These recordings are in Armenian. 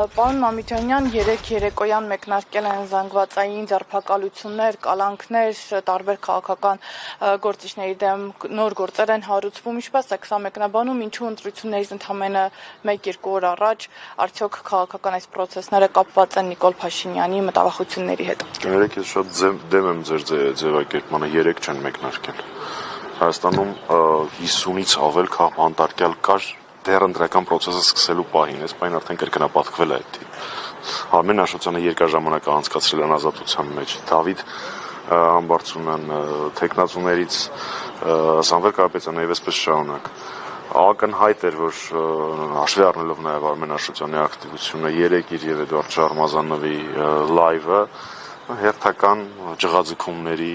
Պարոն Մամիկյանյան, երեկոյան մեկնարկել են զանգվածային ձերբակալություններ, կալանքներ, տարբեր քաղաքական գործիչների դեմ նոր գործեր են հարուցվում, ինչպես է սա մեկնաբանում, ինչու ընտրություններից ընդամենը 1-2 օր առաջ, արդյոք քաղաքական այս պրոցեսները կապված են Նիկոլ Փաշինյանի մտավախությունների հետ։ Կներեք, ես շատ դեմ եմ ձեր ձևակերպմանը, 3 չեն մեկնարկել։ Հայաստանում 50-ից ավել քաղաքական կար դեռ ընտրական պրոցեսը սկսելու պահին, այս պահին արդեն կրկնապատկվել է այդ Արմեն Աշոտյանը երկար ժամանակ անցկացրել են ազատության մեջ, Դավիթ Համբարձումյան թեկնածուներից Սամվել Կարապետյանը եւ այսպես շարունակ։ Ակնհայտ էր, որ հաշվի առնելով նաեւ Արմեն Աշոտյանի ակտիվությունը 3 իր եւ Էդուարդ Շարմազանովի լայվը հերթական ջղաձգումների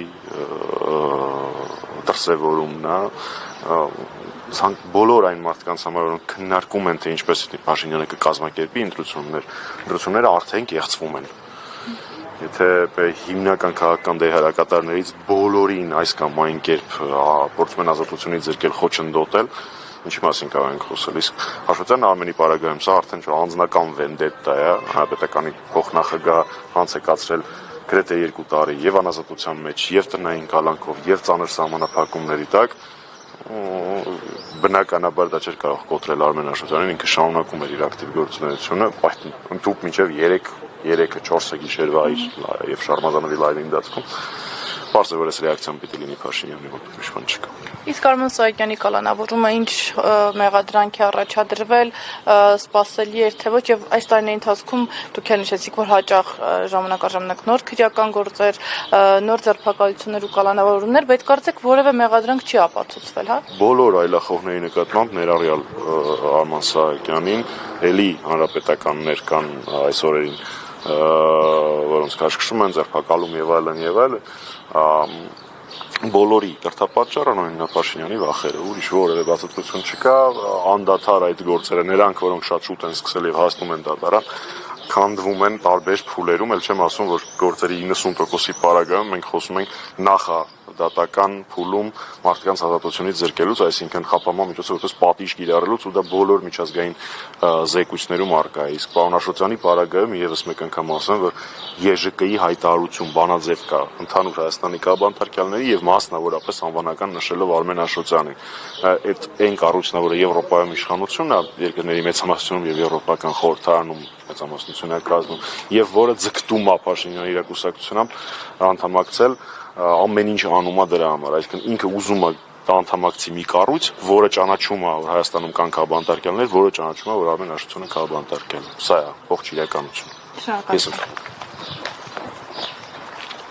դրսևորումն է, բոլոր այն մարդկանց համար, որոնք քննարկում են, թե ինչպես Փաշինյանը կկազմակերպի ընտրությունները արդեն կեղծվում են։ Եթե հիմնական քաղաքական դերակատարներից բոլորին այս կամ այն կերպ փորձում են ազատությունից զրկել, խոչընդոտել, ինչի մասին կարող ենք խոսել, իսկ Աշոտյանը Արմենի պարագայում սա արդեն անձնական վենդետա է, հանրապետականի փոխնախագահ անց է կացրել գրեթե 2 տարի եւ անազատության մեջ, եւ տնային կալանքով, եւ ծանր սահմանափակումների տակ, բնականաբար դա չէր կարող կոտրել Արմեն Աշոտյանին, ինքը շարունակում էր իր ակտիվ գործունեությունը, ընդհուպ մինչև 3-4 գիշերվա եւ Շարմազանովի լայվի ընթացքում Պարզ է, որ այս ռեակցիան պիտի լինի Փաշինյանի մոտ, ուրիշ բան չկա։ Իսկ Արմեն Սահակյանի կալանավորումը ինչ մեղադրանք է առաջադրվել, սպասելի էր թե ոչ, եւ այս տարիների ընթացքում դուք էլ նշեցիք, որ հաճախ ժամանակ առ ժամանակ նոր քրեական գործեր, նոր ձերբակալություններ ու կալանավորումներ, բայց կարծեք որևէ մեղադրանք չի ապացուցվել, հա։ Բոլոր այլախոհների նկատմամբ ներառյալ Արմեն Սահակյանին էլի հանրապետականներ կան այս օրերին, որոնց քաշքշում են, ձերբակալում եւ այլն, բոլորի կրթապատճառը նույնն է Փաշինյանի վախերը, ուրիշ որևէ բացատրություն չկա, անդադար այդ գործերը, նրանք, որոնք շատ շուտ են սկսել եւ հասնում են դատարան, քանդվում են տարբեր փուլերում, ել չեմ ասում, որ գործերի 90%-ի պարագայում մենք խոսում ենք նախադատական փուլում մարդկանց ազատությունից զրկելուց, այսինքն խափանման միջոցով որպես պատիժ կիրառելուց ու դա բոլոր միջազգային զեկույցներում առկա է։ Իսկ պարոն Աշոտյանի պարագայում եւս մեկ անգամ ասեմ, որ ԵԺԿ-ի հայտարարություն, բանաձև կա ընդհանուր Հայաստանի կաբանտարկյալների եւ մասնավորապես անվանական նշելով Արմեն Աշոտյանին։ Այդ այն կառույցն է, որը Եվրոպայում իշխանությունն է, երկրների մեծամասնությունում եւ Եվրոպական խորհրդարանում մեծամասնություն է կազմում եւ որը ձգտում է Փաշինյանի իրակուսակցությամբ անդամակցել ամեն ինչ անում է դրա համար, այսինքն ինքը ուզում է անդամակցի մի կառույց, որը ճանաչում է, որ Հայաստանում կան քաղաքաբանտարկյալներ, որը ճանաչում է, որ Արմեն Աշոտյանը քաղաքաբանտարկյալ է։ Սա է ողջ իրականությունը։ Շնորհակալ եմ։